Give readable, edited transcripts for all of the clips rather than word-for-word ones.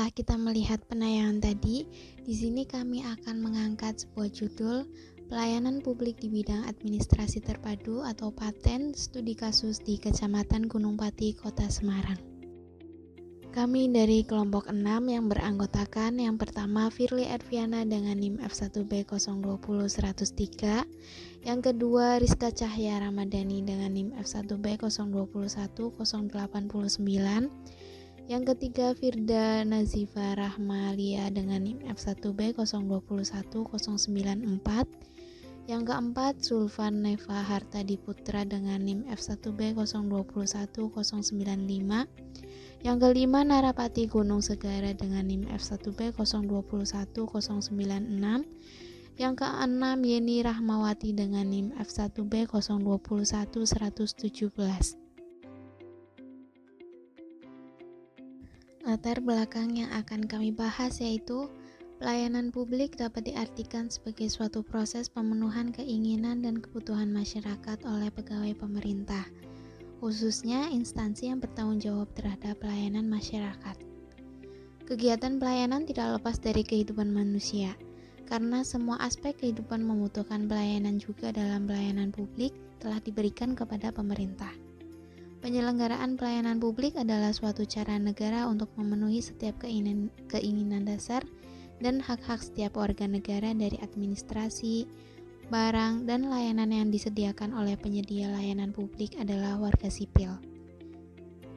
Setelah kita melihat penayangan tadi, di sini kami akan mengangkat sebuah judul Pelayanan Publik di Bidang Administrasi Terpadu atau Paten Studi Kasus di Kecamatan Gunung Pati, Kota Semarang. Kami dari kelompok 6 yang beranggotakan yang pertama Firly Edviana dengan NIM F1B020103, yang kedua Rizka Cahya Ramadhani dengan NIM F1B021089, yang ketiga Firda Nazifa Rahmalia dengan NIM F1B021094, yang keempat Sulfan Neva Hartadi Putra dengan NIM F1B021095, yang kelima Narapati Gunung Segara dengan NIM F1B021096, yang keenam Yeni Rahmawati dengan NIM F1B021117. Latar belakang yang akan kami bahas yaitu pelayanan publik dapat diartikan sebagai suatu proses pemenuhan keinginan dan kebutuhan masyarakat oleh pegawai pemerintah, khususnya instansi yang bertanggung jawab terhadap pelayanan masyarakat. Kegiatan pelayanan tidak lepas dari kehidupan manusia, karena semua aspek kehidupan membutuhkan pelayanan juga dalam pelayanan publik telah diberikan kepada pemerintah. Penyelenggaraan pelayanan publik adalah suatu cara negara untuk memenuhi setiap keinginan dasar dan hak-hak setiap warga negara dari administrasi, barang, dan layanan yang disediakan oleh penyedia layanan publik adalah warga sipil.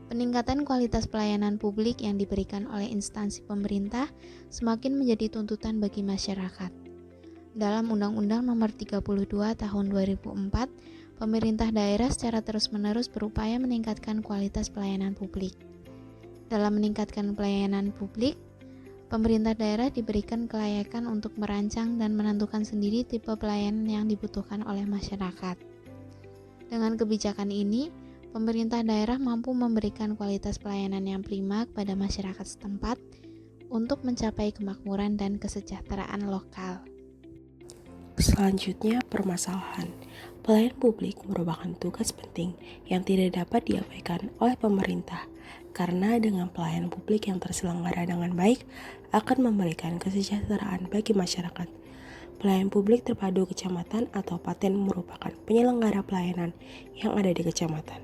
Peningkatan kualitas pelayanan publik yang diberikan oleh instansi pemerintah semakin menjadi tuntutan bagi masyarakat. Dalam Undang-Undang Nomor 32 Tahun 2004, pemerintah daerah secara terus-menerus berupaya meningkatkan kualitas pelayanan publik. Dalam meningkatkan pelayanan publik, pemerintah daerah diberikan kelayakan untuk merancang dan menentukan sendiri tipe pelayanan yang dibutuhkan oleh masyarakat. Dengan kebijakan ini, pemerintah daerah mampu memberikan kualitas pelayanan yang prima kepada masyarakat setempat untuk mencapai kemakmuran dan kesejahteraan lokal. Selanjutnya, permasalahan. Pelayanan publik merupakan tugas penting yang tidak dapat diabaikan oleh pemerintah, karena dengan pelayanan publik yang terselenggara dengan baik akan memberikan kesejahteraan bagi masyarakat. Pelayanan publik terpadu kecamatan atau Paten merupakan penyelenggara pelayanan yang ada di kecamatan.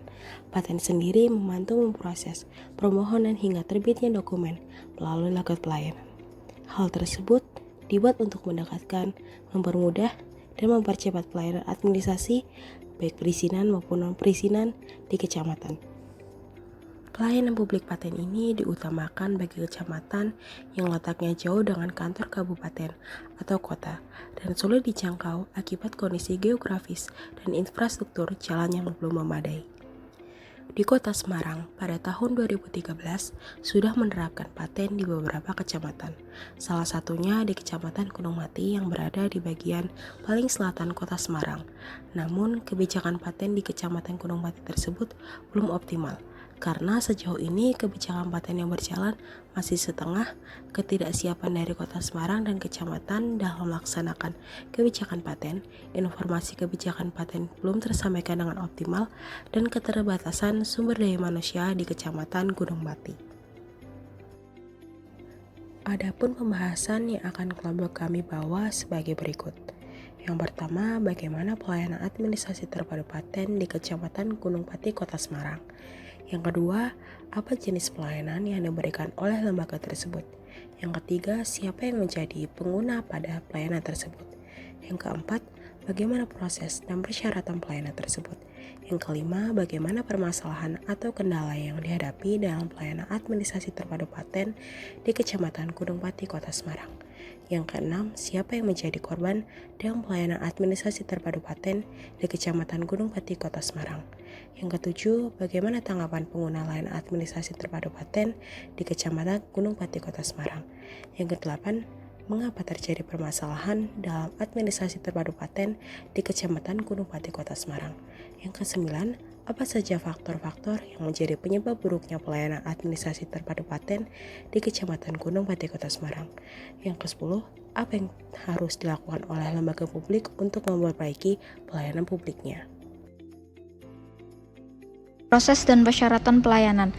Paten sendiri membantu memproses permohonan hingga terbitnya dokumen melalui loket pelayanan. Hal tersebut dibuat untuk mendekatkan, mempermudah, dan mempercepat pelayanan administrasi baik perizinan maupun non-perizinan di kecamatan. Pelayanan publik Paten ini diutamakan bagi kecamatan yang letaknya jauh dengan kantor kabupaten atau kota dan sulit dijangkau akibat kondisi geografis dan infrastruktur jalan yang belum memadai. Di Kota Semarang, pada tahun 2013 sudah menerapkan paten di beberapa kecamatan, salah satunya di Kecamatan Gunung Mati yang berada di bagian paling selatan Kota Semarang. Namun, kebijakan paten di Kecamatan Gunung Mati tersebut belum optimal, karena sejauh ini kebijakan paten yang berjalan masih setengah. Ketidaksiapan dari Kota Semarang dan kecamatan dalam melaksanakan kebijakan paten, informasi kebijakan paten belum tersampaikan dengan optimal, dan keterbatasan sumber daya manusia di Kecamatan Gunung Mati. Adapun pembahasan yang akan kelompok kami bawa sebagai berikut. Yang pertama, bagaimana pelayanan administrasi terpadu paten di Kecamatan Gunung Pati, Kota Semarang. Yang kedua, apa jenis pelayanan yang diberikan oleh lembaga tersebut. Yang ketiga, siapa yang menjadi pengguna pada pelayanan tersebut. Yang keempat, bagaimana proses dan persyaratan pelayanan tersebut. Yang kelima, bagaimana permasalahan atau kendala yang dihadapi dalam pelayanan administrasi terpadu paten di Kecamatan Gunung Pati, Kota Semarang. Yang keenam, siapa yang menjadi korban dalam pelayanan administrasi terpadu paten di Kecamatan Gunung Pati, Kota Semarang. Yang ketujuh, bagaimana tanggapan pengguna layanan administrasi terpadu paten di Kecamatan Gunung Pati, Kota Semarang. Yang kedelapan, mengapa terjadi permasalahan dalam administrasi terpadu paten di Kecamatan Gunung Pati, Kota Semarang. Yang kesembilan, apa saja faktor-faktor yang menjadi penyebab buruknya pelayanan administrasi terpadu paten di Kecamatan Gunung Pati, Kota Semarang. Yang ke-10, apa yang harus dilakukan oleh lembaga publik untuk memperbaiki pelayanan publiknya. Proses dan persyaratan pelayanan.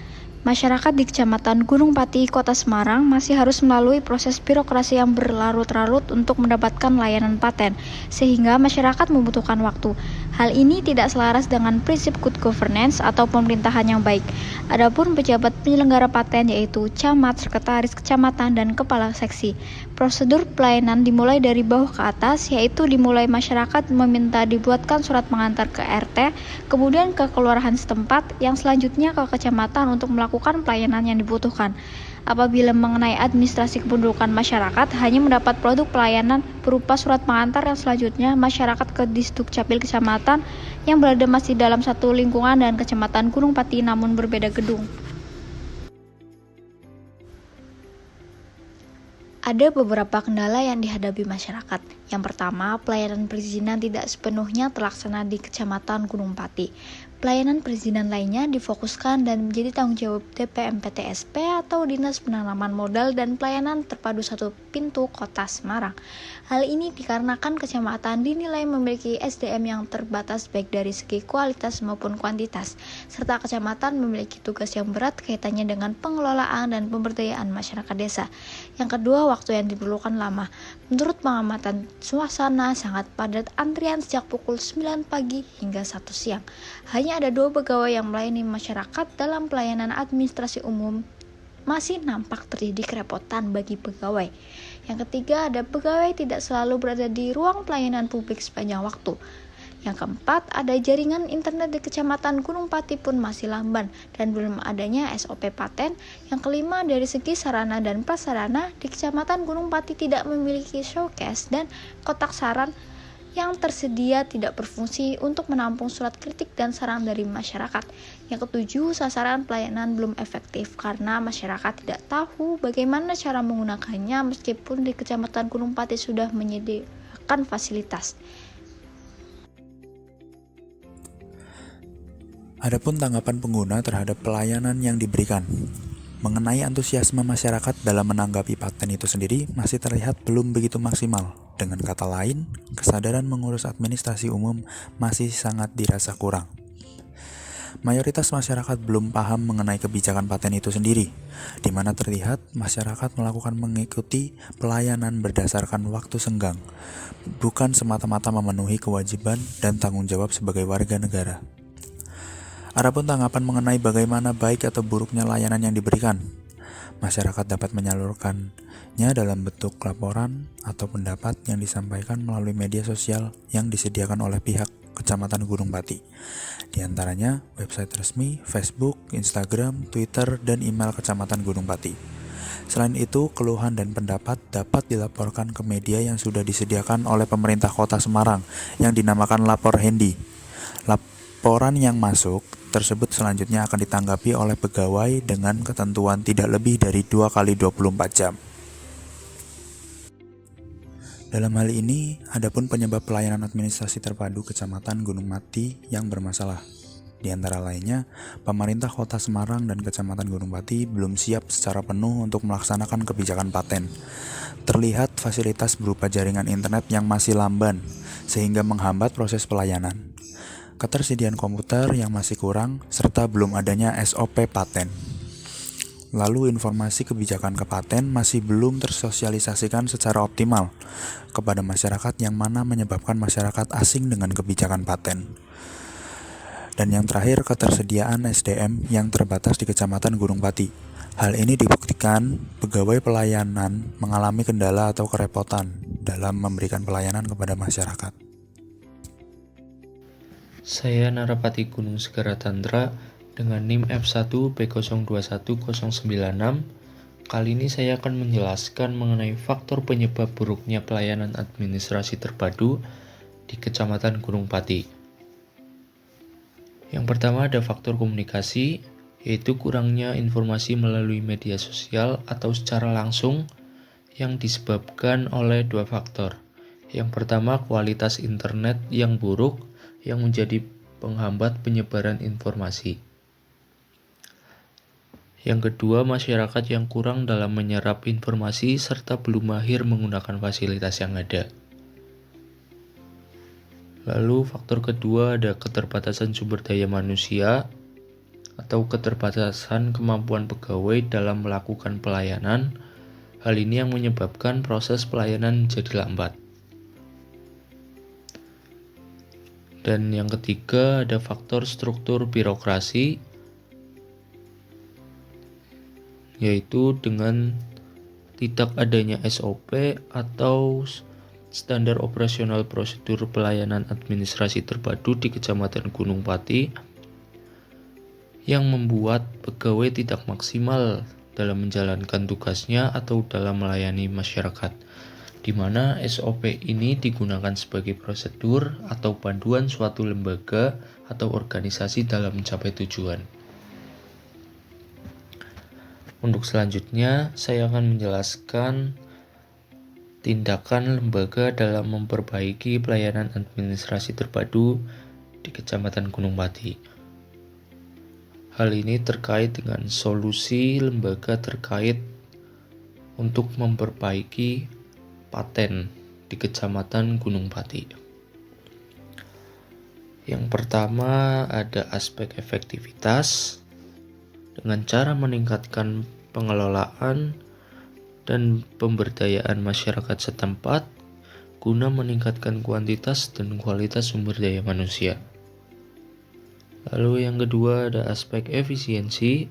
Masyarakat di Kecamatan Gunung Pati, Kota Semarang masih harus melalui proses birokrasi yang berlarut-larut untuk mendapatkan layanan paten, sehingga masyarakat membutuhkan waktu. Hal ini tidak selaras dengan prinsip good governance atau pemerintahan yang baik. Adapun pejabat penyelenggara paten yaitu camat, sekretaris kecamatan, dan kepala seksi. Prosedur pelayanan dimulai dari bawah ke atas, yaitu dimulai masyarakat meminta dibuatkan surat pengantar ke RT, kemudian ke kelurahan setempat, yang selanjutnya ke kecamatan untuk melakukan pelayanan yang dibutuhkan. Apabila mengenai administrasi kependudukan masyarakat, hanya mendapat produk pelayanan berupa surat pengantar yang selanjutnya masyarakat ke Disdukcapil kecamatan yang berada masih dalam satu lingkungan dan Kecamatan Gunung Pati namun berbeda gedung. Ada beberapa kendala yang dihadapi masyarakat. Yang pertama, pelayanan perizinan tidak sepenuhnya terlaksana di Kecamatan Gunung Pati. Pelayanan perizinan lainnya difokuskan dan menjadi tanggung jawab DPMPTSP atau Dinas Penanaman Modal dan Pelayanan Terpadu Satu Pintu Kota Semarang. Hal ini dikarenakan kecamatan dinilai memiliki SDM yang terbatas baik dari segi kualitas maupun kuantitas, serta kecamatan memiliki tugas yang berat kaitannya dengan pengelolaan dan pemberdayaan masyarakat desa. Yang kedua, waktu yang diperlukan lama. Menurut pengamatan suasana sangat padat antrian sejak pukul 9 pagi hingga 1 siang. Hanya ada 2 pegawai yang melayani masyarakat dalam pelayanan administrasi umum. Masih nampak terjadi kerepotan bagi pegawai. Yang ketiga, ada pegawai tidak selalu berada di ruang pelayanan publik sepanjang waktu. Yang keempat, ada jaringan internet di Kecamatan Gunung Pati pun masih lamban dan belum adanya SOP paten. Yang kelima, dari segi sarana dan prasarana di Kecamatan Gunung Pati tidak memiliki showcase dan kotak saran yang tersedia tidak berfungsi untuk menampung surat kritik dan saran dari masyarakat. Yang ketujuh, sasaran pelayanan belum efektif karena masyarakat tidak tahu bagaimana cara menggunakannya meskipun di Kecamatan Gunung Pati sudah menyediakan fasilitas. Adapun tanggapan pengguna terhadap pelayanan yang diberikan. Mengenai antusiasme masyarakat dalam menanggapi paten itu sendiri masih terlihat belum begitu maksimal. Dengan kata lain, kesadaran mengurus administrasi umum masih sangat dirasa kurang. Mayoritas masyarakat belum paham mengenai kebijakan paten itu sendiri, di mana terlihat masyarakat mengikuti pelayanan berdasarkan waktu senggang, bukan semata-mata memenuhi kewajiban dan tanggung jawab sebagai warga negara. Adapun tanggapan mengenai bagaimana baik atau buruknya layanan yang diberikan, masyarakat dapat menyalurkannya dalam bentuk laporan atau pendapat yang disampaikan melalui media sosial yang disediakan oleh pihak Kecamatan Gunung Pati. Di antaranya website resmi, Facebook, Instagram, Twitter, dan email Kecamatan Gunung Pati. Selain itu, keluhan dan pendapat dapat dilaporkan ke media yang sudah disediakan oleh pemerintah Kota Semarang yang dinamakan Lapor Hendi. Laporan yang masuk tersebut selanjutnya akan ditanggapi oleh pegawai dengan ketentuan tidak lebih dari 2 kali 24 jam. Dalam hal ini, adapun penyebab pelayanan administrasi terpadu Kecamatan Gunung Pati yang bermasalah. Di antara lainnya, pemerintah Kota Semarang dan Kecamatan Gunung Pati belum siap secara penuh untuk melaksanakan kebijakan paten. Terlihat fasilitas berupa jaringan internet yang masih lamban, sehingga menghambat proses pelayanan. Ketersediaan komputer yang masih kurang, serta belum adanya SOP paten. Lalu informasi kebijakan ke paten masih belum tersosialisasikan secara optimal kepada masyarakat yang mana menyebabkan masyarakat asing dengan kebijakan paten. Dan yang terakhir, ketersediaan SDM yang terbatas di Kecamatan Gunung Pati. Hal ini dibuktikan pegawai pelayanan mengalami kendala atau kerepotan dalam memberikan pelayanan kepada masyarakat. Saya Narapati Gunung Segara Tantra dengan NIM F1 B021096. Kali ini saya akan menjelaskan mengenai faktor penyebab buruknya pelayanan administrasi terpadu di Kecamatan Gunung Pati. Yang pertama ada faktor komunikasi, yaitu kurangnya informasi melalui media sosial atau secara langsung yang disebabkan oleh 2 faktor. Yang pertama, kualitas internet yang buruk yang menjadi penghambat penyebaran informasi. Yang kedua, masyarakat yang kurang dalam menyerap informasi serta belum mahir menggunakan fasilitas yang ada. Lalu faktor kedua ada keterbatasan sumber daya manusia. atau keterbatasan kemampuan pegawai dalam melakukan pelayanan. Hal ini yang menyebabkan proses pelayanan jadi lambat. Dan yang ketiga, ada faktor struktur birokrasi, yaitu dengan tidak adanya SOP atau standar operasional prosedur pelayanan administrasi terpadu di Kecamatan Gunung Pati yang membuat pegawai tidak maksimal dalam menjalankan tugasnya atau dalam melayani masyarakat, di mana SOP ini digunakan sebagai prosedur atau panduan suatu lembaga atau organisasi dalam mencapai tujuan. Untuk selanjutnya, saya akan menjelaskan tindakan lembaga dalam memperbaiki pelayanan administrasi terpadu di Kecamatan Gunung Pati. Hal ini terkait dengan solusi lembaga terkait untuk memperbaiki paten di Kecamatan Gunung Pati. Yang pertama ada aspek efektivitas dengan cara meningkatkan pengelolaan dan pemberdayaan masyarakat setempat guna meningkatkan kuantitas dan kualitas sumber daya manusia. Lalu yang kedua ada aspek efisiensi,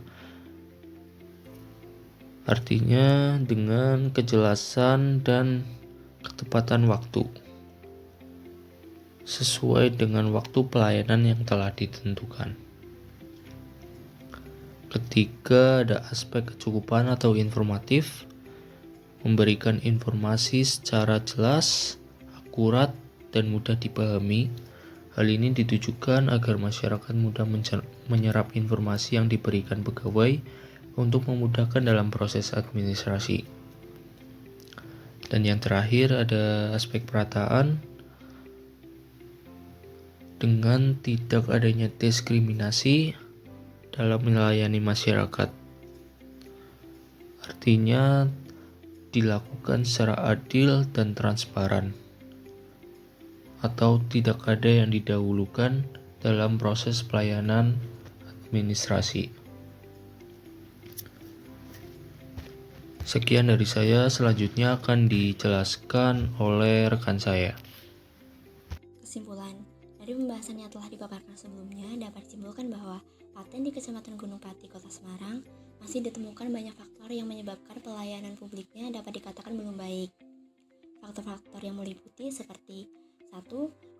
artinya dengan kejelasan dan ketepatan waktu sesuai dengan waktu pelayanan yang telah ditentukan. Ketiga ada aspek kecukupan atau informatif, memberikan informasi secara jelas, akurat, dan mudah dipahami. Hal ini ditujukan agar masyarakat mudah menyerap informasi yang diberikan pegawai untuk memudahkan dalam proses administrasi. Dan yang terakhir ada aspek perataan, dengan tidak adanya diskriminasi dalam melayani masyarakat. Artinya dilakukan secara adil dan transparan, atau tidak ada yang didahulukan dalam proses pelayanan administrasi. Sekian dari saya, selanjutnya akan dijelaskan oleh rekan saya. Kesimpulan, dari pembahasan yang telah dipaparkan sebelumnya dapat disimpulkan bahwa paten di Kecamatan Gunung Pati, Kota Semarang masih ditemukan banyak faktor yang menyebabkan pelayanan publiknya dapat dikatakan belum baik. Faktor-faktor yang meliputi seperti 1.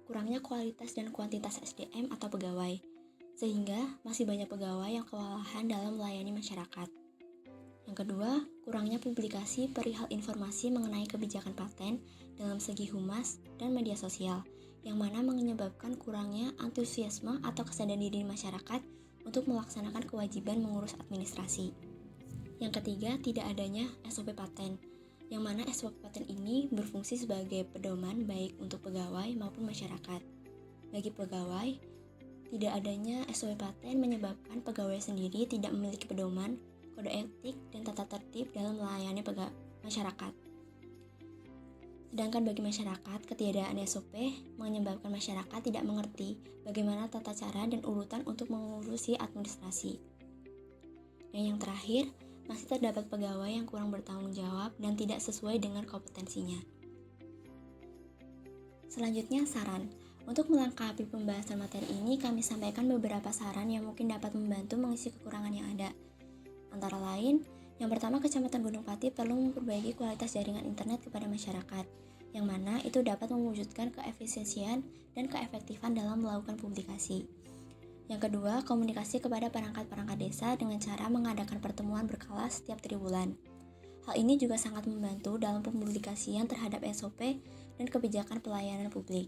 Kurangnya kualitas dan kuantitas SDM atau pegawai, sehingga masih banyak pegawai yang kewalahan dalam melayani masyarakat. Yang kedua, kurangnya publikasi perihal informasi mengenai kebijakan paten dalam segi humas dan media sosial, yang mana menyebabkan kurangnya antusiasme atau kesadaran diri masyarakat untuk melaksanakan kewajiban mengurus administrasi. Yang ketiga, tidak adanya SOP paten, yang mana SOP paten ini berfungsi sebagai pedoman baik untuk pegawai maupun masyarakat. Bagi pegawai, tidak adanya SOP paten menyebabkan pegawai sendiri tidak memiliki pedoman, kode etik, dan tata tertib dalam melayani masyarakat. Sedangkan bagi masyarakat, ketiadaan SOP menyebabkan masyarakat tidak mengerti bagaimana tata cara dan urutan untuk mengurusi administrasi. Dan yang terakhir, masih terdapat pegawai yang kurang bertanggung jawab dan tidak sesuai dengan kompetensinya. Selanjutnya, saran. Untuk melengkapi pembahasan materi ini, kami sampaikan beberapa saran yang mungkin dapat membantu mengisi kekurangan yang ada. Antara lain, yang pertama, Kecamatan Gunung Pati perlu memperbaiki kualitas jaringan internet kepada masyarakat, yang mana itu dapat mewujudkan keefisiensian dan keefektifan dalam melakukan publikasi. Yang kedua, komunikasi kepada perangkat-perangkat desa dengan cara mengadakan pertemuan berkala setiap 3 bulan. Hal ini juga sangat membantu dalam pempublikasian terhadap SOP dan kebijakan pelayanan publik.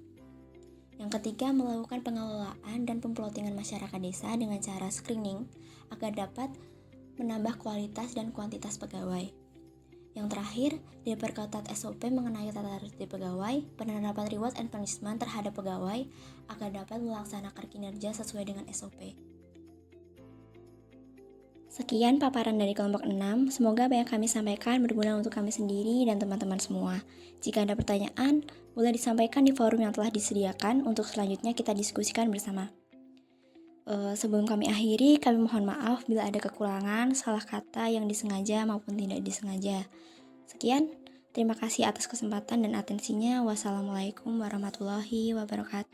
Yang ketiga, melakukan pengelolaan dan pemplotingan masyarakat desa dengan cara screening agar dapat menambah kualitas dan kuantitas pegawai. Yang terakhir, diperketat SOP mengenai tata tertib pegawai, penerapan reward and punishment terhadap pegawai agar dapat melaksanakan kinerja sesuai dengan SOP. Sekian paparan dari kelompok 6, semoga apa yang kami sampaikan berguna untuk kami sendiri dan teman-teman semua. Jika ada pertanyaan, boleh disampaikan di forum yang telah disediakan untuk selanjutnya kita diskusikan bersama. Sebelum kami akhiri, kami mohon maaf bila ada kekurangan, salah kata yang disengaja maupun tidak disengaja. Sekian, terima kasih atas kesempatan dan atensinya. Wassalamualaikum warahmatullahi wabarakatuh.